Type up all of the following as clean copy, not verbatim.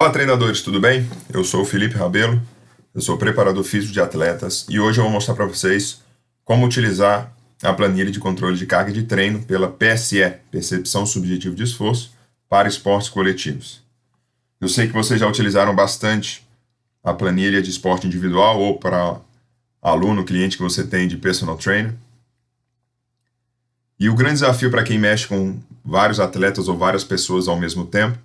Fala, treinadores, tudo bem? Eu sou o Felipe Rabelo, eu sou preparador físico de atletas e hoje eu vou mostrar para vocês como utilizar a planilha de controle de carga de treino pela PSE, Percepção Subjetiva de Esforço, para esportes coletivos. Eu sei que vocês já utilizaram bastante a planilha de esporte individual ou para aluno, cliente que você tem de personal trainer. E o grande desafio para quem mexe com vários atletas ou várias pessoas ao mesmo tempo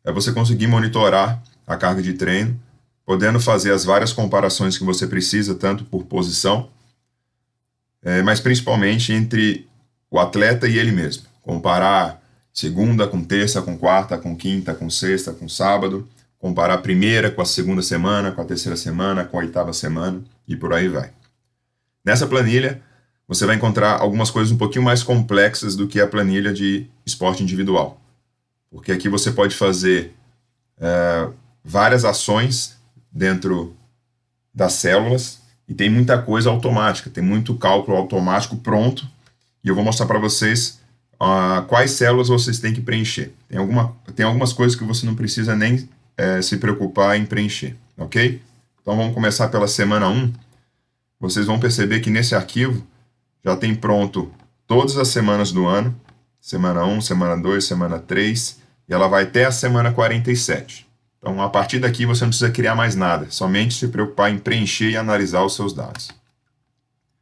é você conseguir monitorar a carga de treino, podendo fazer as várias comparações que você precisa, tanto por posição, mas principalmente entre o atleta e ele mesmo. Comparar segunda com terça, com quarta, com quinta, com sexta, com sábado, comparar a primeira com a segunda semana, com a terceira semana, com a oitava semana e por aí vai. Nessa planilha, você vai encontrar algumas coisas um pouquinho mais complexas do que a planilha de esporte individual. Porque aqui você pode fazer várias ações dentro das células e tem muita coisa automática, tem muito cálculo automático pronto e eu vou mostrar para vocês quais células vocês têm que preencher. Tem algumas coisas que você não precisa nem se preocupar em preencher, ok? Então vamos começar pela semana 1. Vocês vão perceber que nesse arquivo já tem pronto todas as semanas do ano, semana 1, semana 2, semana 3, e ela vai até a semana 47. Então, a partir daqui, você não precisa criar mais nada, somente se preocupar em preencher e analisar os seus dados.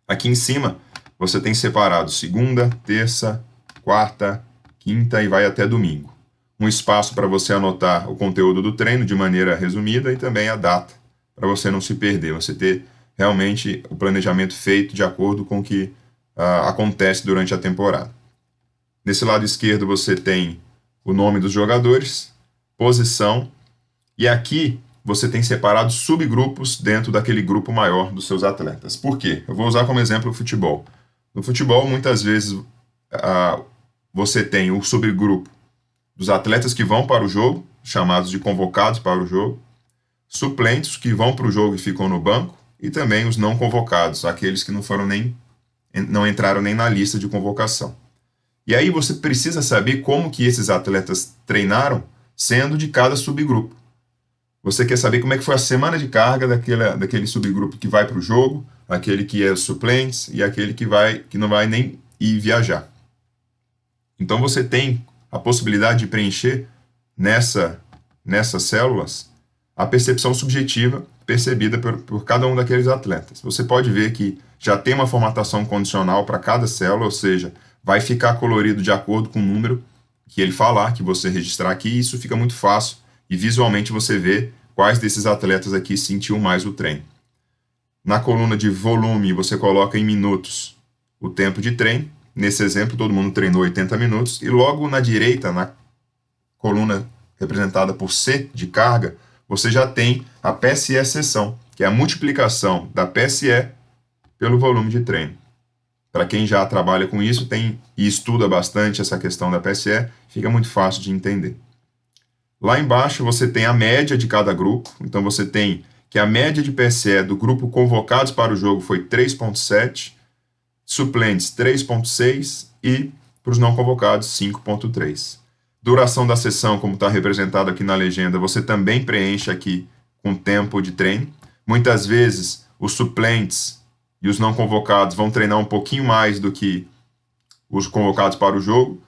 Aqui em cima, você tem separado segunda, terça, quarta, quinta e vai até domingo. Um espaço para você anotar o conteúdo do treino de maneira resumida e também a data, para você não se perder, você ter realmente o planejamento feito de acordo com o que acontece durante a temporada. Nesse lado esquerdo você tem o nome dos jogadores, posição, e aqui você tem separado subgrupos dentro daquele grupo maior dos seus atletas. Por quê? Eu vou usar como exemplo o futebol. No futebol, muitas vezes, você tem o subgrupo dos atletas que vão para o jogo, chamados de convocados para o jogo, suplentes que vão para o jogo e ficam no banco, e também os não convocados, aqueles que não entraram nem na lista de convocação. E aí você precisa saber como que esses atletas treinaram, sendo de cada subgrupo. Você quer saber como é que foi a semana de carga daquele subgrupo que vai para o jogo, aquele que é suplentes e aquele que não vai nem ir viajar. Então você tem a possibilidade de preencher nessas células a percepção subjetiva percebida por cada um daqueles atletas. Você pode ver que já tem uma formatação condicional para cada célula, ou seja, vai ficar colorido de acordo com o número que ele falar, que você registrar aqui, e isso fica muito fácil, e visualmente você vê quais desses atletas aqui sentiu mais o treino. Na coluna de volume, você coloca em minutos o tempo de treino. Nesse exemplo, todo mundo treinou 80 minutos, e logo na direita, na coluna representada por C de carga, você já tem a PSE seção, que é a multiplicação da PSE pelo volume de treino. Para quem já trabalha com isso e estuda bastante essa questão da PSE, fica muito fácil de entender. Lá embaixo você tem a média de cada grupo, então você tem que a média de PSE do grupo convocados para o jogo foi 3,7, suplentes 3,6 e para os não convocados 5,3. Duração da sessão, como está representado aqui na legenda, você também preenche aqui com tempo de treino. Muitas vezes os suplentes e os não convocados vão treinar um pouquinho mais do que os convocados para o jogo,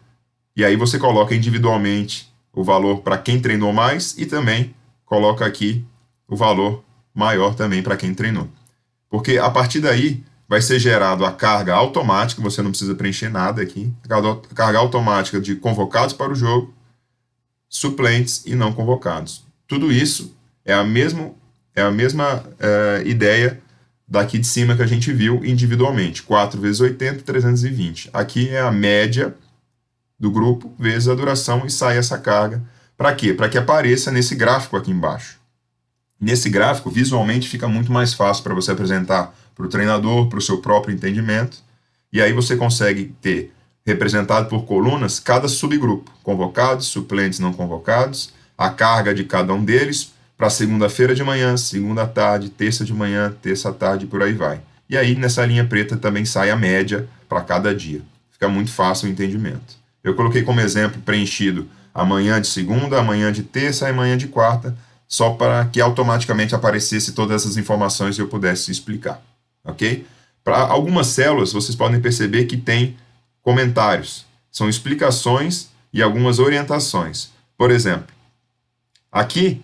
e aí você coloca individualmente o valor para quem treinou mais e também coloca aqui o valor maior também para quem treinou. Porque a partir daí vai ser gerado a carga automática, você não precisa preencher nada aqui, carga automática de convocados para o jogo, suplentes e não convocados. Tudo isso é a mesma ideia daqui de cima que a gente viu individualmente, 4 vezes 80, 320. Aqui é a média do grupo vezes a duração e sai essa carga. Para quê? Para que apareça nesse gráfico aqui embaixo. Nesse gráfico, visualmente, fica muito mais fácil para você apresentar para o treinador, para o seu próprio entendimento, e aí você consegue ter representado por colunas cada subgrupo, convocados, suplentes, não convocados, a carga de cada um deles, para segunda-feira de manhã, segunda à tarde, terça de manhã, terça à tarde, e por aí vai. E aí, nessa linha preta, também sai a média para cada dia. Fica muito fácil o entendimento. Eu coloquei como exemplo preenchido amanhã de segunda, amanhã de terça e amanhã de quarta, só para que automaticamente aparecesse todas essas informações e eu pudesse explicar, ok? Para algumas células, vocês podem perceber que tem comentários, são explicações e algumas orientações. Por exemplo, aqui,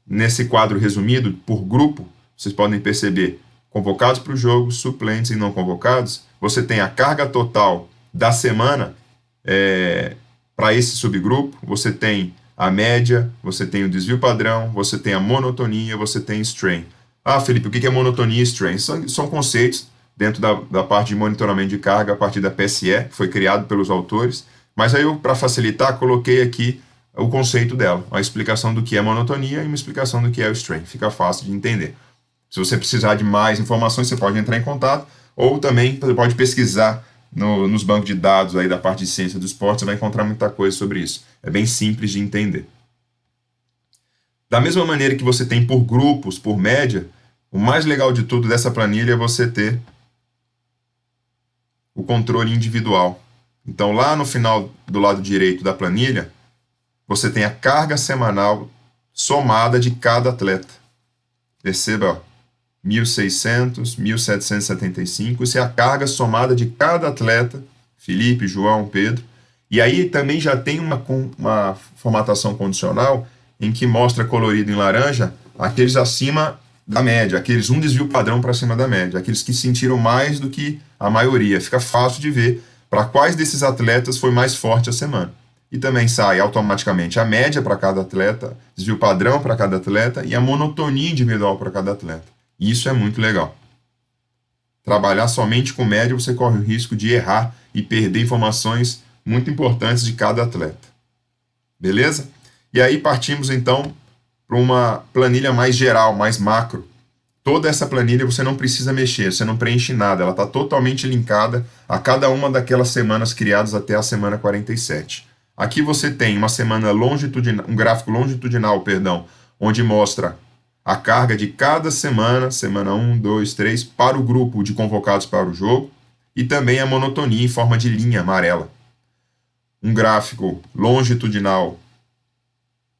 nesse quadro resumido por grupo, vocês podem perceber convocados para o jogo, suplentes e não convocados. Você tem a carga total da semana para esse subgrupo, você tem a média, você tem o desvio padrão, você tem a monotonia, você tem strain. Ah, Felipe, o que é monotonia e strain? São conceitos dentro da parte de monitoramento de carga a partir da PSE, que foi criado pelos autores, mas aí eu, para facilitar, coloquei aqui o conceito dela, a explicação do que é monotonia e uma explicação do que é o strain. Fica fácil de entender. Se você precisar de mais informações, você pode entrar em contato, ou também você pode pesquisar nos bancos de dados aí da parte de ciência do esporte, você vai encontrar muita coisa sobre isso. É bem simples de entender. Da mesma maneira que você tem por grupos, por média, o mais legal de tudo dessa planilha é você ter o controle individual. Então, lá no final do lado direito da planilha, você tem a carga semanal somada de cada atleta. Perceba, ó, 1.600, 1.775, isso é a carga somada de cada atleta, Felipe, João, Pedro. E aí também já tem uma formatação condicional em que mostra colorido em laranja aqueles acima da média, aqueles um desvio padrão para cima da média, aqueles que sentiram mais do que a maioria. Fica fácil de ver para quais desses atletas foi mais forte a semana. E também sai automaticamente a média para cada atleta, desvio padrão para cada atleta e a monotonia individual para cada atleta. Isso é muito legal. Trabalhar somente com média, você corre o risco de errar e perder informações muito importantes de cada atleta. Beleza? E aí partimos então para uma planilha mais geral, mais macro. Toda essa planilha você não precisa mexer, você não preenche nada, ela está totalmente linkada a cada uma daquelas semanas criadas até a semana 47. Aqui você tem uma semana longitudinal, um gráfico longitudinal, onde mostra a carga de cada semana, semana 1, 2, 3, para o grupo de convocados para o jogo, e também a monotonia em forma de linha amarela. Um gráfico longitudinal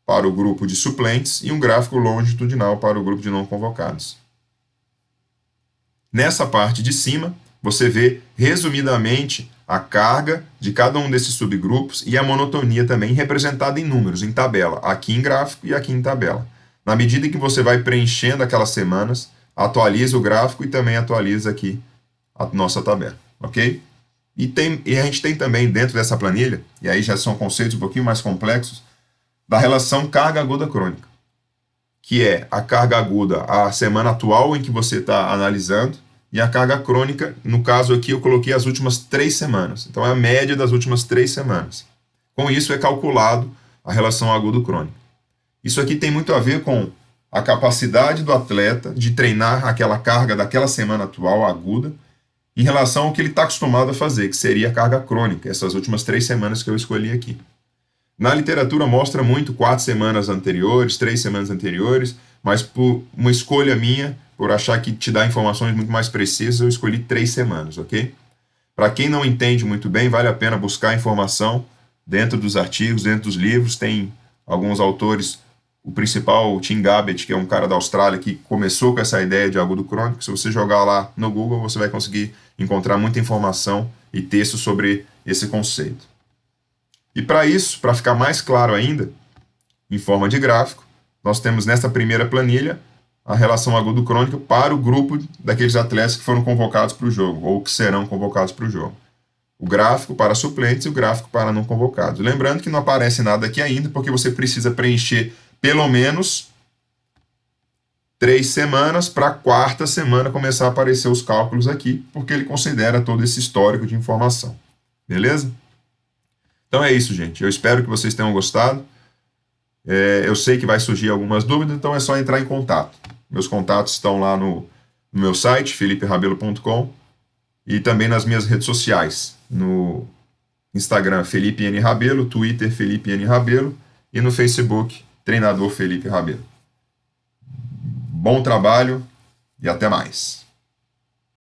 para o grupo de suplentes e um gráfico longitudinal para o grupo de não convocados. Nessa parte de cima, você vê resumidamente a carga de cada um desses subgrupos e a monotonia também representada em números, em tabela, aqui em gráfico e aqui em tabela. Na medida que você vai preenchendo aquelas semanas, atualiza o gráfico e também atualiza aqui a nossa tabela, ok? E a gente tem também dentro dessa planilha, e aí já são conceitos um pouquinho mais complexos, da relação carga aguda crônica, que é a carga aguda, a semana atual em que você está analisando, e a carga crônica, no caso aqui eu coloquei as últimas 3 semanas, então é a média das últimas 3 semanas. Com isso é calculado a relação agudo-crônica. Isso aqui tem muito a ver com a capacidade do atleta de treinar aquela carga daquela semana atual, aguda, em relação ao que ele está acostumado a fazer, que seria a carga crônica, essas últimas 3 semanas que eu escolhi aqui. Na literatura mostra muito 4 semanas anteriores, 3 semanas anteriores, mas por uma escolha minha, por achar que te dá informações muito mais precisas, eu escolhi 3 semanas, ok? Para quem não entende muito bem, vale a pena buscar informação dentro dos artigos, dentro dos livros, tem alguns autores. O principal, o Tim Gabbett, que é um cara da Austrália que começou com essa ideia de agudo crônico. Se você jogar lá no Google, você vai conseguir encontrar muita informação e texto sobre esse conceito. E para isso, para ficar mais claro ainda, em forma de gráfico, nós temos nesta primeira planilha a relação agudo crônica para o grupo daqueles atletas que foram convocados para o jogo, ou que serão convocados para o jogo. O gráfico para suplentes e o gráfico para não convocados. Lembrando que não aparece nada aqui ainda, porque você precisa preencher pelo menos 3 semanas para a 4ª semana começar a aparecer os cálculos aqui, porque ele considera todo esse histórico de informação. Beleza? Então é isso, gente. Eu espero que vocês tenham gostado. Eu sei que vai surgir algumas dúvidas, então é só entrar em contato. Meus contatos estão lá no meu site, feliperabelo.com, e também nas minhas redes sociais. No Instagram, Felipe N. Rabelo, Twitter, Felipe N. Rabelo, e no Facebook, Treinador Felipe Rabelo. Bom trabalho e até mais.